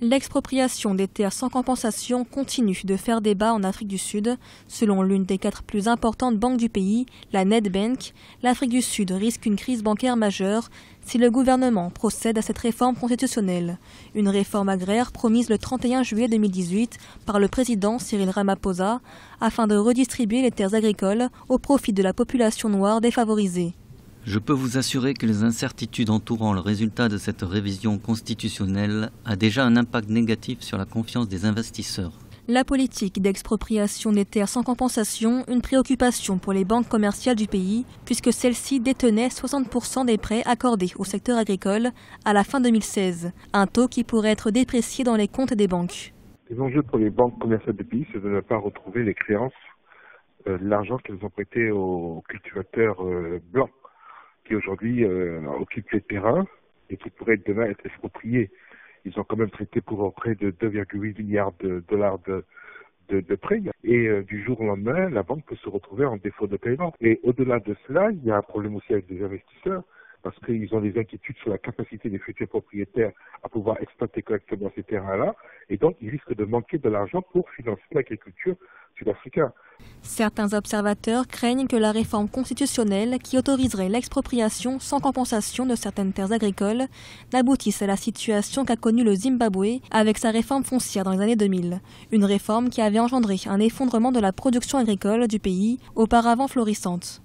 L'expropriation des terres sans compensation continue de faire débat en Afrique du Sud. Selon l'une des 4 plus importantes banques du pays, la Nedbank, l'Afrique du Sud risque une crise bancaire majeure si le gouvernement procède à cette réforme constitutionnelle. Une réforme agraire promise le 31 juillet 2018 par le président Cyril Ramaphosa afin de redistribuer les terres agricoles au profit de la population noire défavorisée. Je peux vous assurer que les incertitudes entourant le résultat de cette révision constitutionnelle a déjà un impact négatif sur la confiance des investisseurs. La politique d'expropriation des terres sans compensation, une préoccupation pour les banques commerciales du pays, puisque celles-ci détenaient 60% des prêts accordés au secteur agricole à la fin 2016, un taux qui pourrait être déprécié dans les comptes des banques. Les enjeux pour les banques commerciales du pays, c'est de ne pas retrouver les créances, l'argent qu'elles ont prêté aux cultivateurs blancs, qui aujourd'hui occupent les terrains et qui pourraient demain être expropriés. Ils ont quand même traité pour près de 2,8 milliards de dollars de prêts. Et du jour au lendemain, la banque peut se retrouver en défaut de paiement. Et au-delà de cela, il y a un problème aussi avec les investisseurs, parce qu'ils ont des inquiétudes sur la capacité des futurs propriétaires à pouvoir exploiter correctement ces terrains-là. Et donc, ils risquent de manquer de l'argent pour financer l'agriculture sud-africaine. Certains observateurs craignent que la réforme constitutionnelle qui autoriserait l'expropriation sans compensation de certaines terres agricoles n'aboutisse à la situation qu'a connue le Zimbabwe avec sa réforme foncière dans les années 2000. Une réforme qui avait engendré un effondrement de la production agricole du pays, auparavant florissante.